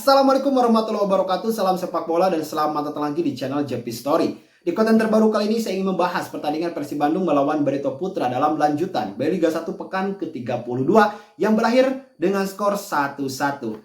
Assalamualaikum warahmatullahi wabarakatuh. Salam sepak bola dan selamat datang lagi di channel JP Story. Di konten terbaru kali ini saya ingin membahas pertandingan Persib Bandung melawan Barito Putra dalam lanjutan Liga 1 pekan ke-32 yang berakhir dengan skor 1-1.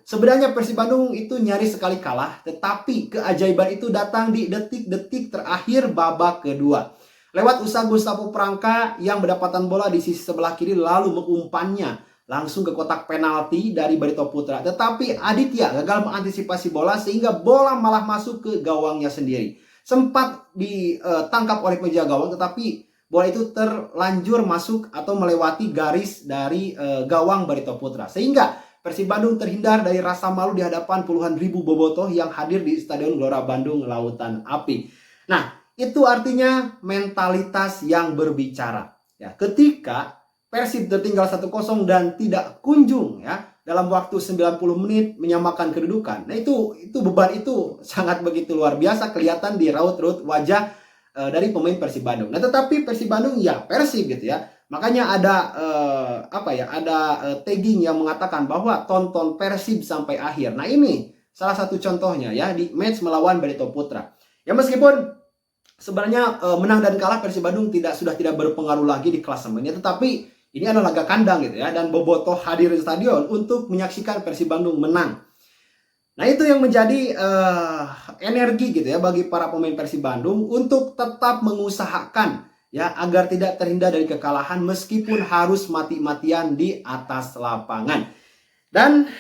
Sebenarnya Persib Bandung itu nyaris sekali kalah, tetapi keajaiban itu datang di detik-detik terakhir babak kedua. Lewat usaha Gustavo Prangka yang mendapatkan bola di sisi sebelah kiri lalu mengumpannya langsung ke kotak penalti dari Barito Putra. Tetapi Aditya gagal mengantisipasi bola sehingga bola malah masuk ke gawangnya sendiri. Sempat ditangkap oleh penjaga gawang, tetapi bola itu terlanjur masuk atau melewati garis dari gawang Barito Putra. Sehingga Persib Bandung terhindar dari rasa malu di hadapan puluhan ribu bobotoh yang hadir di Stadion Gelora Bandung Lautan Api. Nah, itu artinya mentalitas yang berbicara. Ya, ketika Persib tertinggal 1-0 dan tidak kunjung ya dalam waktu 90 menit menyamakan kedudukan. Nah itu beban itu sangat begitu luar biasa kelihatan di raut-raut wajah dari pemain Persib Bandung. Nah tetapi Persib Bandung ya Persib gitu ya. Makanya ada tagging yang mengatakan bahwa tonton Persib sampai akhir. Nah ini salah satu contohnya ya di match melawan Barito Putra. Ya meskipun sebenarnya menang dan kalah Persib Bandung sudah tidak berpengaruh lagi di klasemennya, tetapi ini adalah laga kandang gitu ya, dan bobotoh hadir di stadion untuk menyaksikan Persib Bandung menang. Nah itu yang menjadi energi gitu ya bagi para pemain Persib Bandung untuk tetap mengusahakan ya agar tidak terhindar dari kekalahan meskipun harus mati-matian di atas lapangan. Dan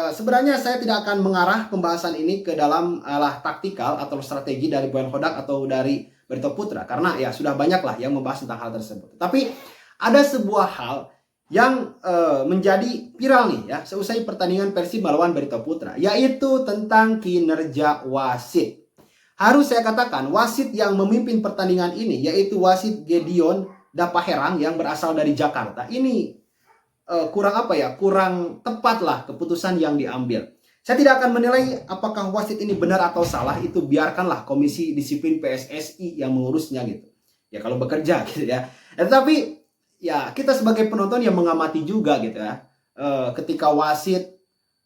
sebenarnya saya tidak akan mengarah pembahasan ini ke dalam taktikal atau strategi dari Boyan Hodak atau dari Barito Putra karena ya sudah banyak lah yang membahas tentang hal tersebut. Tapi ada sebuah hal yang menjadi viral nih ya seusai pertandingan Persib melawan Barito Putra, yaitu tentang kinerja wasit. Harus saya katakan wasit yang memimpin pertandingan ini yaitu wasit Gedeon Dapaherang yang berasal dari Jakarta. Ini kurang tepat lah keputusan yang diambil. Saya tidak akan menilai apakah wasit ini benar atau salah, itu biarkanlah Komisi Disiplin PSSI yang mengurusnya gitu. Ya kalau bekerja gitu ya. Tetapi ya kita sebagai penonton yang mengamati juga gitu ya, ketika wasit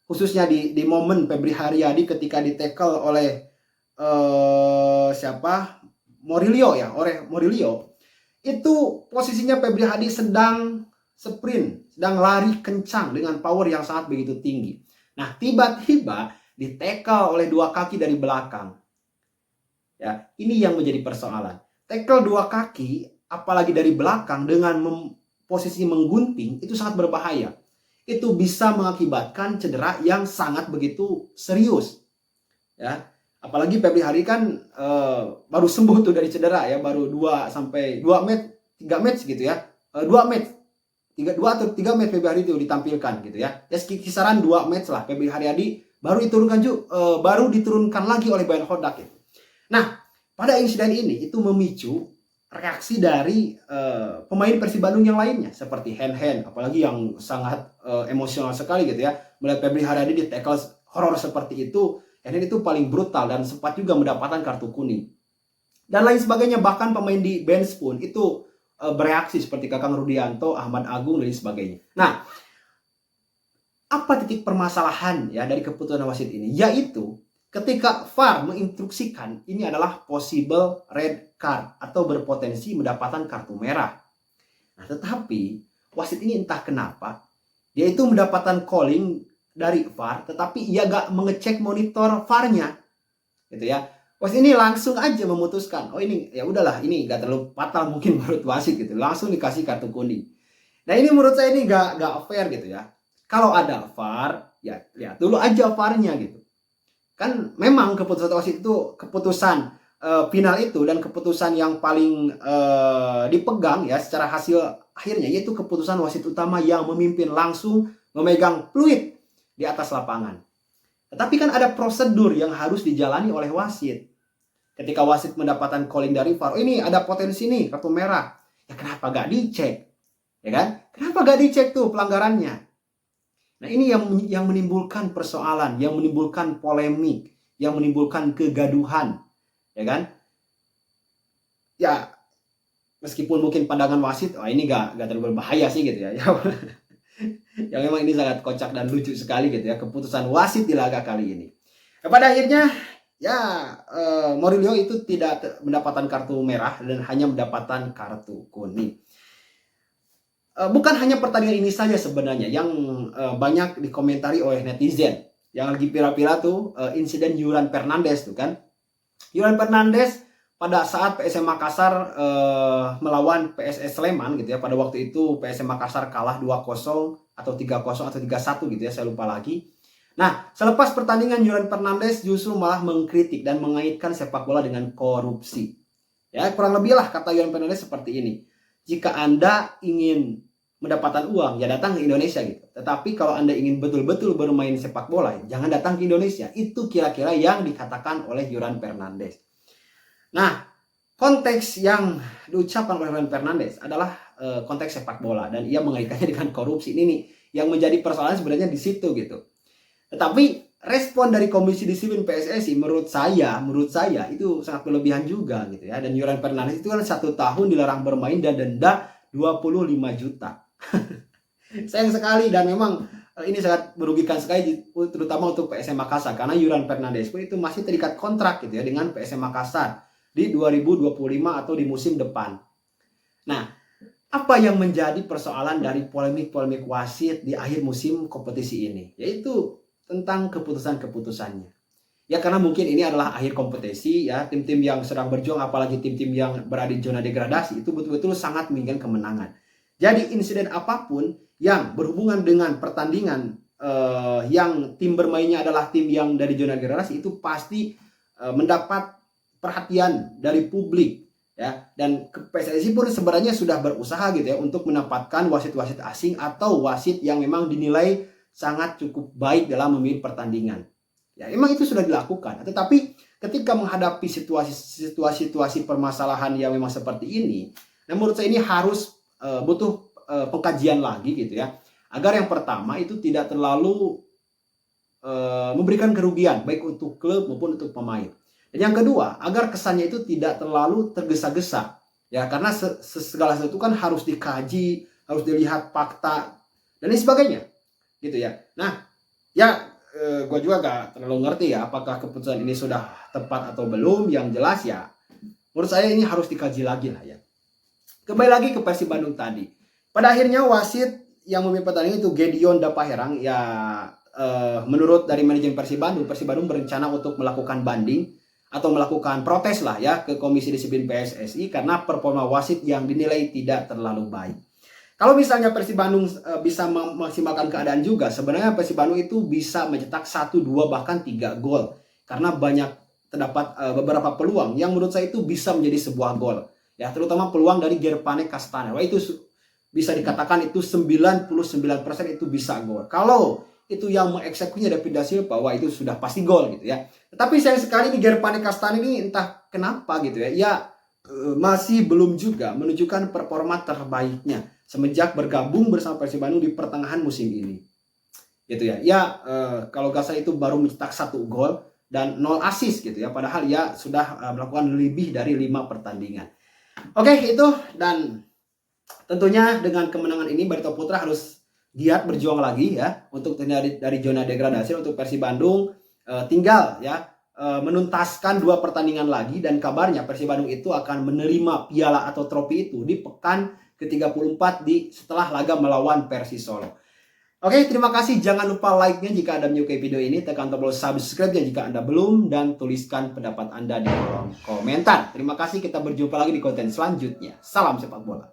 khususnya di momen Febri Haryadi ketika di-tackle oleh Morilio ya, oleh Morilio, itu posisinya Febri Haryadi sedang sprint, sedang lari kencang dengan power yang sangat begitu tinggi. Nah tiba-tiba di-tackle oleh dua kaki dari belakang. Ya, ini yang menjadi persoalan. Tackle dua kaki apalagi dari belakang dengan posisi menggunting itu sangat berbahaya. Itu bisa mengakibatkan cedera yang sangat begitu serius. Ya, apalagi Febri Haryadi kan baru sembuh tuh dari cedera ya, baru 2 match 3 match gitu ya. 2 match 2 atau 3 match Febri Haryadi itu ditampilkan gitu ya. Ya kisaran 2 match lah Febri Haryadi baru diturunkan lagi oleh Boyan Hodak gitu. Nah, pada insiden ini itu memicu reaksi dari pemain Persib Bandung yang lainnya seperti Hen, apalagi yang sangat emosional sekali gitu ya melihat Febri Haryadi di tackle horor seperti itu. Hen itu paling brutal dan sempat juga mendapatkan kartu kuning dan lain sebagainya. Bahkan pemain di bench pun itu bereaksi seperti Kakang Rudianto, Ahmad Agung dan sebagainya. Nah, apa titik permasalahan ya dari keputusan wasit ini? Yaitu ketika VAR menginstruksikan ini adalah possible red card atau berpotensi mendapatkan kartu merah. Nah, tetapi wasit ini entah kenapa dia itu mendapatkan calling dari VAR, tetapi ia gak mengecek monitor VAR-nya, gitu ya. Wasit ini langsung aja memutuskan, oh ini ya udahlah, ini gak terlalu fatal mungkin menurut wasit gitu, langsung dikasih kartu kuning. Nah ini menurut saya ini gak fair gitu ya. Kalau ada VAR, ya lihat dulu aja VAR-nya gitu. Kan memang keputusan wasit itu keputusan final itu dan keputusan yang paling dipegang ya secara hasil akhirnya, yaitu keputusan wasit utama yang memimpin langsung memegang fluid di atas lapangan. Tetapi kan ada prosedur yang harus dijalani oleh wasit. Ketika wasit mendapatkan calling dari VAR, oh ini ada potensi nih kartu merah, ya kenapa gak dicek, ya kan? Kenapa gak dicek tuh pelanggarannya? Nah ini yang menimbulkan persoalan, yang menimbulkan polemik, yang menimbulkan kegaduhan, ya kan? Ya meskipun mungkin pandangan wasit, wah ini gak terlalu berbahaya sih gitu ya. Yang memang ini sangat kocak dan lucu sekali gitu ya keputusan wasit di laga kali ini. Pada akhirnya ya Mourinho itu tidak mendapatkan kartu merah dan hanya mendapatkan kartu kuning. Bukan hanya pertandingan ini saja sebenarnya yang banyak dikomentari oleh netizen. Yang lagi viral-viral tuh insiden Juran Fernandes tuh kan. Juran Fernandes pada saat PSM Makassar melawan PSS Sleman gitu ya. Pada waktu itu PSM Makassar kalah 2-0 atau 3-0 atau 3-1 gitu ya, saya lupa lagi. Nah, selepas pertandingan Juran Fernandes justru malah mengkritik dan mengaitkan sepak bola dengan korupsi. Ya, kurang lebih lah kata Juran Fernandes seperti ini. Jika Anda ingin mendapatkan uang, ya datang ke Indonesia gitu. Tetapi kalau Anda ingin betul-betul bermain sepak bola, jangan datang ke Indonesia. Itu kira-kira yang dikatakan oleh Juran Fernandes. Nah, konteks yang diucapkan oleh Juran Fernandes adalah konteks sepak bola dan ia mengaitkannya dengan korupsi. Ini nih yang menjadi persoalan sebenarnya di situ gitu. Tetapi respon dari Komisi Disiplin PSSI menurut saya itu sangat berlebihan juga gitu ya. Dan Juran Fernandes itu kan 1 tahun dilarang bermain dan denda 25 juta. Sayang sekali dan memang ini sangat merugikan sekali terutama untuk PSM Makassar karena Juran Fernandes pun itu masih terikat kontrak gitu ya dengan PSM Makassar di 2025 atau di musim depan. Nah, apa yang menjadi persoalan dari polemik-polemik wasit di akhir musim kompetisi ini? Yaitu tentang keputusan-keputusannya. Ya karena mungkin ini adalah akhir kompetisi ya, tim-tim yang sedang berjuang apalagi tim-tim yang berada di zona degradasi itu betul-betul sangat menginginkan kemenangan. Jadi insiden apapun yang berhubungan dengan pertandingan yang tim bermainnya adalah tim yang dari zona degradasi itu pasti mendapat perhatian dari publik ya, dan PSSI pun sebenarnya sudah berusaha gitu ya untuk menempatkan wasit-wasit asing atau wasit yang memang dinilai sangat cukup baik dalam memimpin pertandingan. Ya, emang itu sudah dilakukan. Tetapi ketika menghadapi situasi permasalahan yang memang seperti ini, nah menurut saya ini harus butuh pengkajian lagi gitu ya. Agar yang pertama itu tidak terlalu memberikan kerugian baik untuk klub maupun untuk pemain. Dan yang kedua, agar kesannya itu tidak terlalu tergesa-gesa. Ya, karena segala sesuatu kan harus dikaji, harus dilihat fakta dan lain sebagainya. Gitu ya. Nah, ya gue juga gak terlalu ngerti ya apakah keputusan ini sudah tepat atau belum. Yang jelas ya menurut saya ini harus dikaji lagi lah ya. Kembali lagi ke Persib Bandung tadi. Pada akhirnya wasit yang memimpin pertandingan itu Gedeon Dapaherang ya, menurut dari manajemen Persib Bandung berencana untuk melakukan banding atau melakukan protes lah ya ke Komisi Disiplin PSSI karena performa wasit yang dinilai tidak terlalu baik. Kalau misalnya Persib Bandung bisa memaksimalkan keadaan juga, sebenarnya Persib Bandung itu bisa mencetak 1, 2, bahkan 3 gol. Karena banyak terdapat beberapa peluang yang menurut saya itu bisa menjadi sebuah gol. Ya, terutama peluang dari Gerpane Castane. Wah, itu bisa dikatakan itu 99% itu bisa gol. Kalau itu yang mengeksekusinya David da Silva, wah itu sudah pasti gol gitu ya. Tetapi sayang sekali di Gerpane Castane ini entah kenapa gitu ya. Ya masih belum juga menunjukkan performa terbaiknya semenjak bergabung bersama Persib Bandung di pertengahan musim ini. Gitu ya. Ya kalau gak salah itu baru mencetak 1 gol dan 0 assist gitu ya. Padahal ya sudah melakukan lebih dari 5 pertandingan. Oke, itu dan tentunya dengan kemenangan ini Barito Putra harus giat berjuang lagi ya untuk dari zona degradasi untuk Persib Bandung tinggal ya menuntaskan 2 pertandingan lagi dan kabarnya Persib Bandung itu akan menerima piala atau trofi itu di pekan ke-34 setelah laga melawan Persis Solo. Oke, terima kasih. Jangan lupa like-nya jika Anda menyukai video ini, tekan tombol subscribe-nya jika Anda belum, dan tuliskan pendapat Anda di kolom komentar. Terima kasih, kita berjumpa lagi di konten selanjutnya. Salam sepak bola.